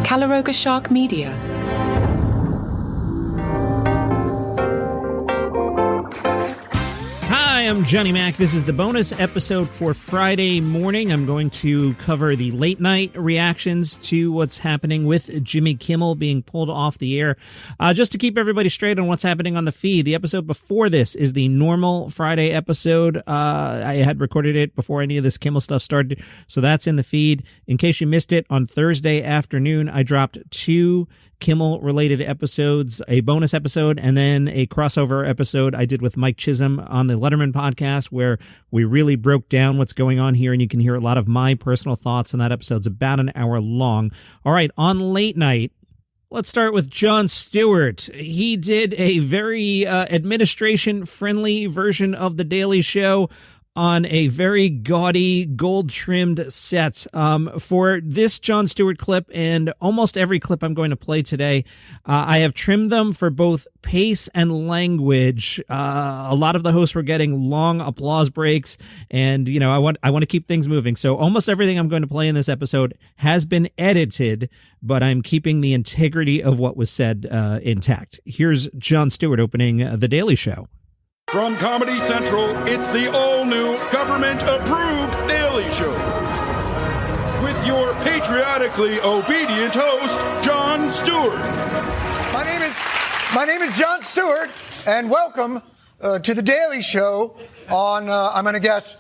Calaroga Shark Media. Hi, I'm Johnny Mac. This is the bonus episode for Friday morning. I'm going to cover the late night reactions to what's happening with Jimmy Kimmel being pulled off the air. Just to keep everybody straight on what's happening on the feed, the episode before this is the normal Friday episode. I had recorded it before any of this Kimmel stuff started, so that's in the feed. In case you missed it, on Thursday afternoon, I dropped 2 Kimmel-related episodes, a bonus episode, and then a crossover episode I did with Mike Chisholm on the Letterman podcast, where we really broke down what's going on here, and you can hear a lot of my personal thoughts on that episode. It's about an hour long. All right, on late night, let's start with Jon Stewart. He did a very administration-friendly version of The Daily Show on a very gaudy, gold-trimmed set. For this Jon Stewart clip and almost every clip I'm going to play today, I have trimmed them for both pace and language. A lot of the hosts were getting long applause breaks, and I want to keep things moving. So almost everything I'm going to play in this episode has been edited, but I'm keeping the integrity of what was said intact. Here's Jon Stewart opening The Daily Show. From Comedy Central, it's the all-new government-approved Daily Show. With your patriotically obedient host, Jon Stewart. My name is Jon Stewart, and welcome to the Daily Show on, I'm going to guess,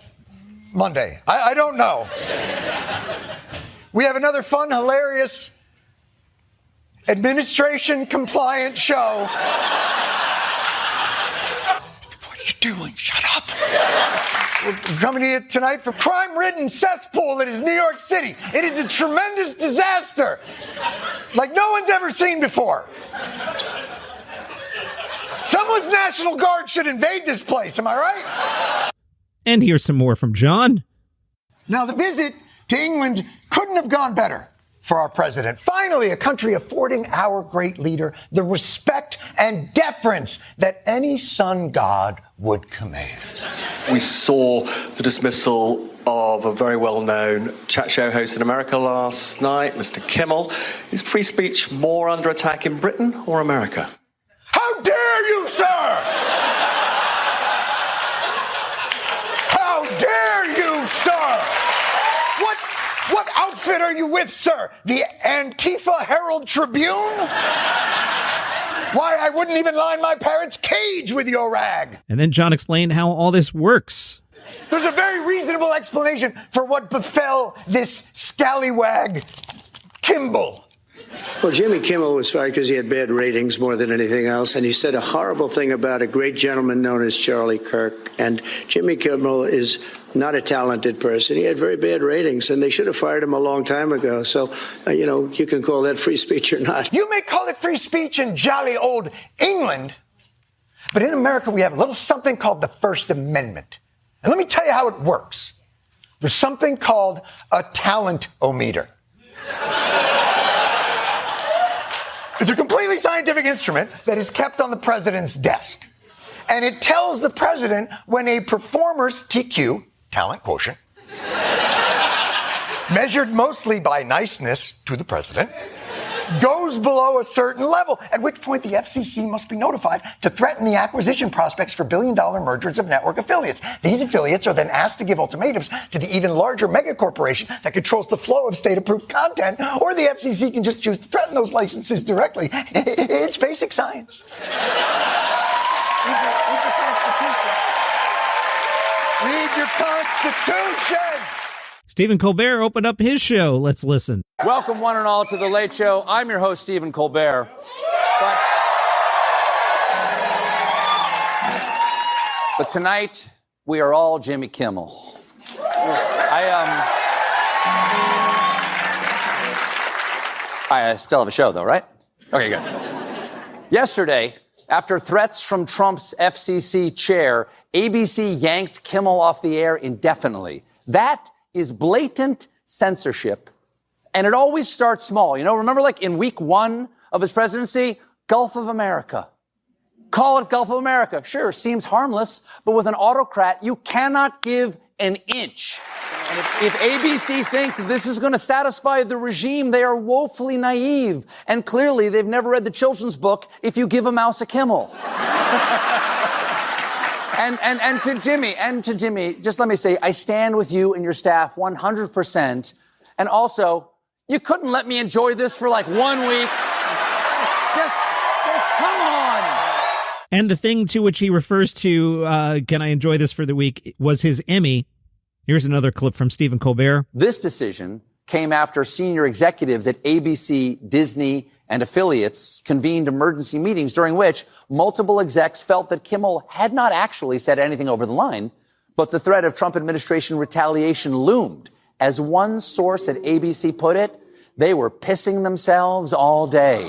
Monday. I don't know. We have another fun, hilarious, administration-compliant show. What are you doing? Shut up. We're coming to you tonight from crime-ridden cesspool that is New York City. It is a tremendous disaster like no one's ever seen before. Someone's National Guard should invade this place, am I right? And here's some more from Jon. Now, the visit to England couldn't have gone better for our president. Finally, a country affording our great leader the respect and deference that any sun god would command. We saw the dismissal of a very well-known chat show host in America last night, Mr. Kimmel. Is free speech more under attack in Britain or America? How dare you, sir! How dare you, sir! What outfit are you with, sir? The Antifa Herald Tribune? Why, I wouldn't even line my parents' cage with your rag. And then Jon explained how all this works. There's a very reasonable explanation for what befell this scallywag Kimmel. Well, Jimmy Kimmel was fired because he had bad ratings more than anything else, and he said a horrible thing about a great gentleman known as Charlie Kirk. And Jimmy Kimmel is not a talented person. He had very bad ratings, and they should have fired him a long time ago. So, you can call that free speech or not. You may call it free speech in jolly old England, but in America we have a little something called the First Amendment. And let me tell you how it works. There's something called a talent-o-meter. It's a completely scientific instrument that is kept on the president's desk. And it tells the president when a performer's TQ, talent quotient, measured mostly by niceness to the president, goes below a certain level, at which point the FCC must be notified to threaten the acquisition prospects for billion-dollar mergers of network affiliates. These affiliates are then asked to give ultimatums to the even larger megacorporation that controls the flow of state-approved content, or the FCC can just choose to threaten those licenses directly. It's basic science. Read your Constitution! Stephen Colbert opened up his show. Let's listen. Welcome, one and all, to The Late Show. I'm your host, Stephen Colbert. But tonight, we are all Jimmy Kimmel. I still have a show, though, right? Okay, good. Yesterday, after threats from Trump's FCC chair, ABC yanked Kimmel off the air indefinitely. That is blatant censorship, and it always starts small. Remember like in week 1 of his presidency, Gulf of America. Call it Gulf of America. Sure, seems harmless, but with an autocrat, you cannot give an inch. And if ABC thinks that this is going to satisfy the regime, they are woefully naive. And clearly, they've never read the children's book, If You Give a Mouse a Kimmel. and to Jimmy, just let me say, I stand with you and your staff 100%. And also, you couldn't let me enjoy this for like 1 week. Just come on. And the thing to which he refers to, can I enjoy this for the week, was his Emmy. Here's another clip from Stephen Colbert. This decision came after senior executives at ABC, Disney, and affiliates convened emergency meetings during which multiple execs felt that Kimmel had not actually said anything over the line, but the threat of Trump administration retaliation loomed. As one source at ABC put it, they were pissing themselves all day.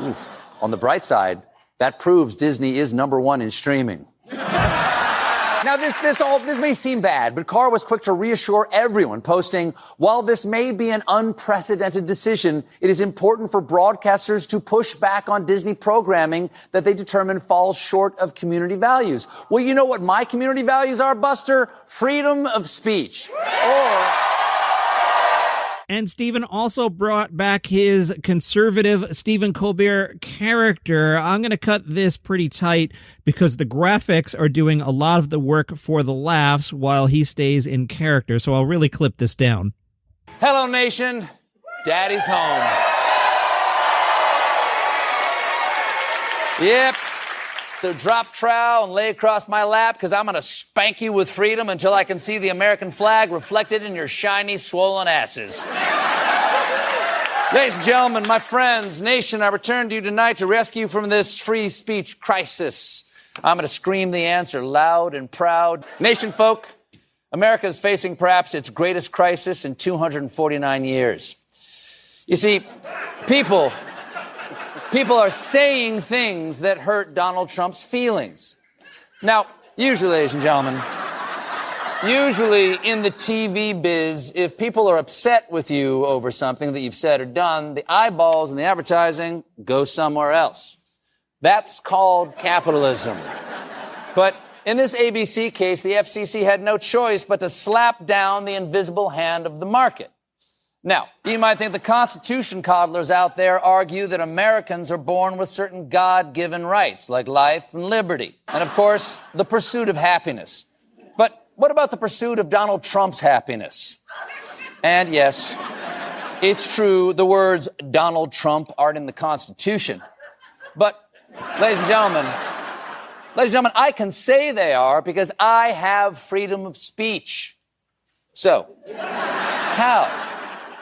Oof. On the bright side, that proves Disney is #1 in streaming. Now, this may seem bad, but Carr was quick to reassure everyone, posting, while this may be an unprecedented decision, it is important for broadcasters to push back on Disney programming that they determine falls short of community values. Well, you know what my community values are, Buster? Freedom of speech. And Stephen also brought back his conservative Stephen Colbert character. I'm going to cut this pretty tight because the graphics are doing a lot of the work for the laughs while he stays in character. So I'll really clip this down. Hello, nation. Daddy's home. Yep. So drop trowel and lay across my lap because I'm going to spank you with freedom until I can see the American flag reflected in your shiny, swollen asses. Ladies and gentlemen, my friends, nation, I return to you tonight to rescue you from this free speech crisis. I'm going to scream the answer loud and proud. Nation folk, America is facing perhaps its greatest crisis in 249 years. You see, people are saying things that hurt Donald Trump's feelings. Now, usually, ladies and gentlemen, usually in the TV biz, if people are upset with you over something that you've said or done, the eyeballs and the advertising go somewhere else. That's called capitalism. But in this ABC case, the FCC had no choice but to slap down the invisible hand of the market. Now, you might think the Constitution coddlers out there argue that Americans are born with certain God-given rights, like life and liberty, and, of course, the pursuit of happiness. But what about the pursuit of Donald Trump's happiness? And yes, it's true, the words Donald Trump aren't in the Constitution. But, ladies and gentlemen, I can say they are because I have freedom of speech. So,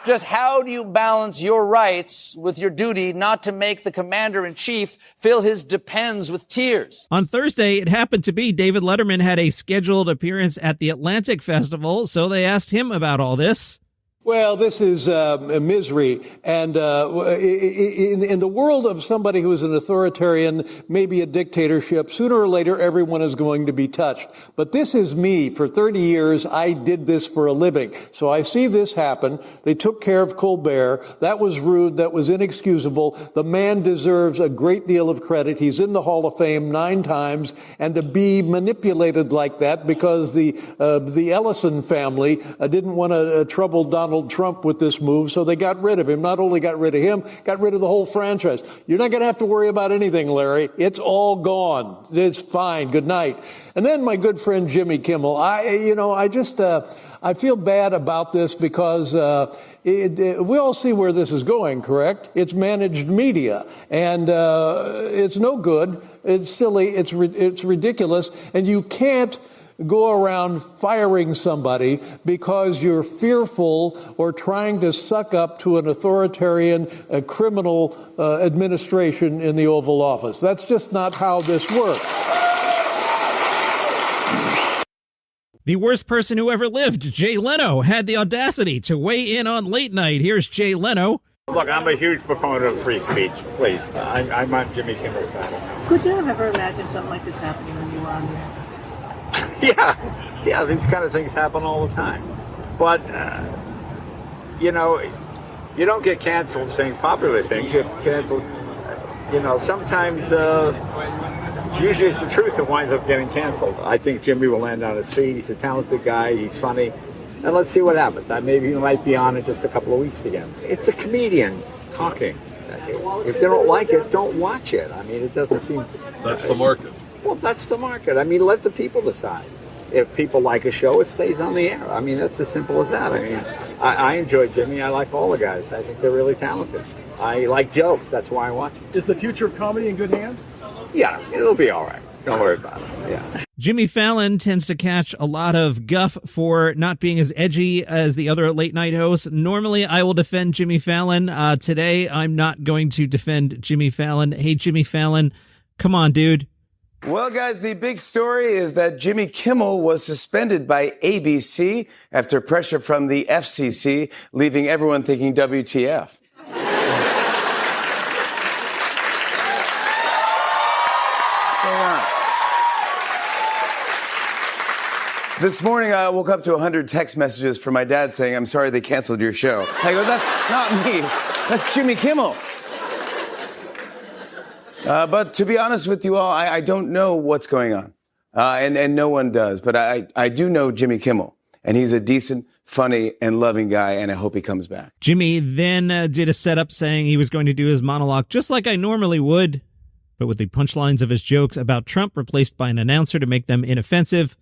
how do you balance your rights with your duty not to make the commander-in-chief fill his depends with tears? On Thursday, it happened to be David Letterman had a scheduled appearance at the Atlantic Festival, so they asked him about all this. Well, this is misery. And in the world of somebody who is an authoritarian, maybe a dictatorship, sooner or later, everyone is going to be touched. But this is me. For 30 years, I did this for a living. So I see this happen. They took care of Colbert. That was rude. That was inexcusable. The man deserves a great deal of credit. He's in the Hall of Fame 9 times. And to be manipulated like that because the Ellison family didn't want to trouble Donald Trump with this move, so they got rid of him. Not only got rid of him, got rid of the whole franchise. You're not going to have to worry about anything, Larry. It's all gone. It's fine. Good night. And then my good friend Jimmy Kimmel. I feel bad about this because we all see where this is going, correct? It's managed media, and it's no good. It's silly. It's ridiculous, and you can't go around firing somebody because you're fearful or trying to suck up to an authoritarian criminal administration in the Oval Office. That's just not how this works. The worst person who ever lived, Jay Leno, had the audacity to weigh in on Late Night. Here's Jay Leno. Look, I'm a huge proponent of free speech. Please, I'm on Jimmy Kimmel's side. Could you have ever imagined something like this happening when you were on there? Yeah, these kind of things happen all the time. But, you don't get canceled saying popular things. You get canceled, sometimes, usually it's the truth that winds up getting canceled. I think Jimmy will land on his feet. He's a talented guy. He's funny. and let's see what happens. Maybe he might be on it just a couple of weeks again. It's a comedian talking. If they don't like it, don't watch it. I mean, it doesn't seem... That's the market. Well, that's the market. I mean, let the people decide. If people like a show, it stays on the air. I mean, that's as simple as that. I mean, I enjoy Jimmy. I like all the guys. I think they're really talented. I like jokes. That's why I watch them. Is the future of comedy in good hands? Yeah, it'll be all right. Don't worry about it. Yeah. Jimmy Fallon tends to catch a lot of guff for not being as edgy as the other late night hosts. Normally, I will defend Jimmy Fallon. Today, I'm not going to defend Jimmy Fallon. Hey, Jimmy Fallon, come on, dude. Well, guys, the big story is that Jimmy Kimmel was suspended by ABC after pressure from the FCC, leaving everyone thinking WTF. This morning, I woke up to 100 text messages from my dad saying, "I'm sorry they canceled your show." I go, "That's not me. That's Jimmy Kimmel." But to be honest with you all, I don't know what's going on. And no one does. But I do know Jimmy Kimmel. And he's a decent, funny, and loving guy, and I hope he comes back. Jimmy then did a setup saying he was going to do his monologue just like I normally would, but with the punchlines of his jokes about Trump replaced by an announcer to make them inoffensive.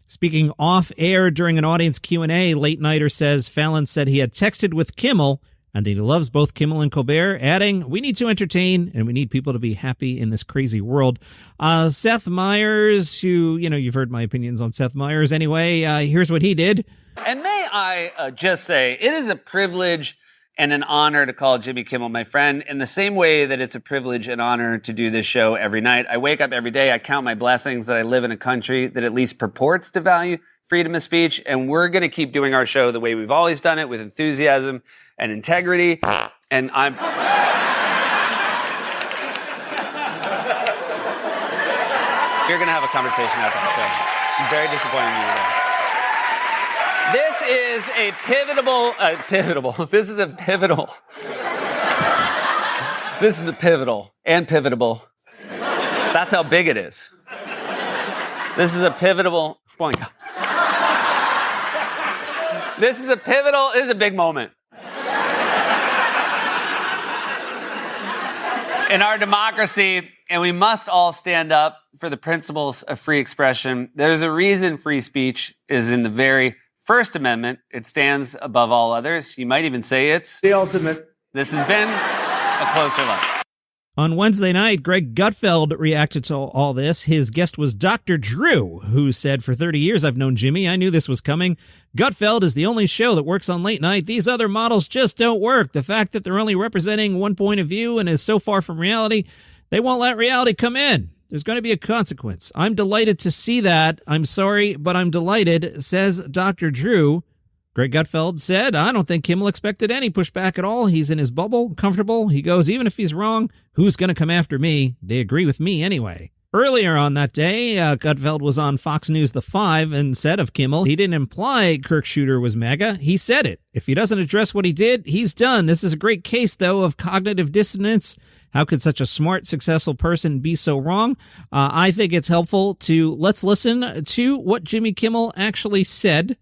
Speaking off air during an audience Q&A, Late Nighter says Fallon said he had texted with Kimmel and that he loves both Kimmel and Colbert, adding, "We need to entertain and we need people to be happy in this crazy world." Seth Meyers, who, you've heard my opinions on Seth Meyers anyway, here's what he did. And may I just say, it is a privilege and an honor to call Jimmy Kimmel my friend in the same way that it's a privilege and honor to do this show every night. I wake up every day, I count my blessings that I live in a country that at least purports to value freedom of speech, and we're going to keep doing our show the way we've always done it, with enthusiasm and integrity, and I'm... You're going to have a conversation after the show. I'm very disappointed in you today. This is a pivotal. This is a pivotal and pivotable. That's how big it is. This is a pivotal point. This is a big moment in our democracy, and we must all stand up for the principles of free expression. There's a reason free speech is in the very First Amendment. It stands above all others. You might even say it's the ultimate. This has been a closer look. On Wednesday night, Greg Gutfeld reacted to all this. His guest was Dr. Drew, who said, "For 30 years I've known Jimmy. I knew this was coming. Gutfeld is the only show that works on late night. These other models just don't work. The fact that they're only representing one point of view and is so far from reality, they won't let reality come in. There's going to be a consequence. I'm delighted to see that. I'm sorry, but I'm delighted," says Dr. Drew. Greg Gutfeld said, "I don't think Kimmel expected any pushback at all. He's in his bubble, comfortable. He goes, even if he's wrong, who's going to come after me? They agree with me anyway." Earlier on that day, Gutfeld was on Fox News The 5 and said of Kimmel, he didn't imply Kirk Shooter was MAGA. He said it. If he doesn't address what he did, he's done. This is a great case, though, of cognitive dissonance. How could such a smart, successful person be so wrong? I think it's helpful let's listen to what Jimmy Kimmel actually said.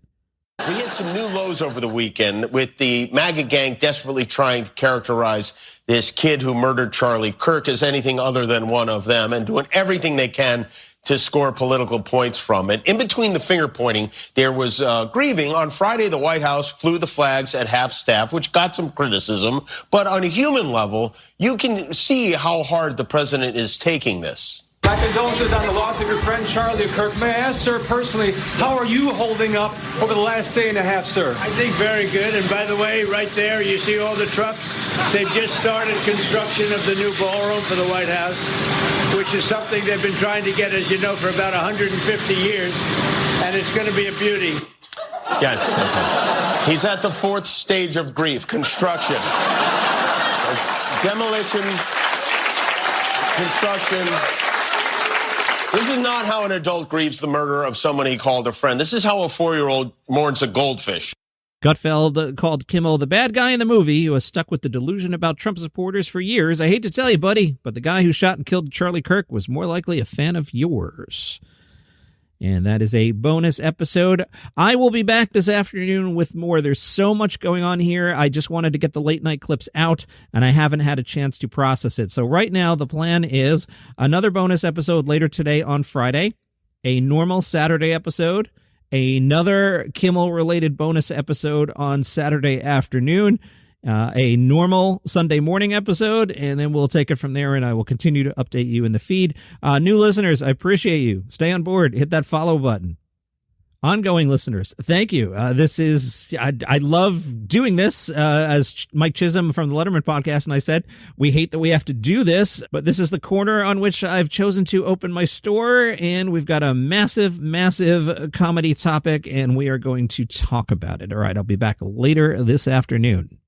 We hit some new lows over the weekend with the MAGA gang desperately trying to characterize this kid who murdered Charlie Kirk as anything other than one of them, and doing everything they can to score political points from it. In between the finger pointing, there was grieving. On Friday, the White House flew the flags at half staff, which got some criticism. But on a human level, you can see how hard the president is taking this. My condolences on the loss of your friend Charlie Kirk. May I ask, sir, personally, how are you holding up over the last day and a half, sir? I think very good. And by the way, right there, you see all the trucks? They've just started construction of the new ballroom for the White House, which is something they've been trying to get, as you know, for about 150 years. And it's going to be a beauty. Yes. He's at the fourth stage of grief, construction. Demolition, construction. This is not how an adult grieves the murder of someone he called a friend. This is how a 4-year-old mourns a goldfish. Gutfeld called Kimmel the bad guy in the movie who has stuck with the delusion about Trump supporters for years. "I hate to tell you, buddy, but the guy who shot and killed Charlie Kirk was more likely a fan of yours." And that is a bonus episode. I will be back this afternoon with more. There's so much going on here. I just wanted to get the late night clips out, and I haven't had a chance to process it. So right now, the plan is another bonus episode later today on Friday, a normal Saturday episode, another Kimmel-related bonus episode on Saturday afternoon, a normal Sunday morning episode, and then we'll take it from there, and I will continue to update you in the feed. New listeners, I appreciate you. Stay on board. Hit that follow button. Ongoing listeners, thank you. I love doing this. As Mike Chisholm from the Letterman podcast and I said, we hate that we have to do this, but this is the corner on which I've chosen to open my store, and we've got a massive, massive comedy topic, and we are going to talk about it. All right, I'll be back later this afternoon.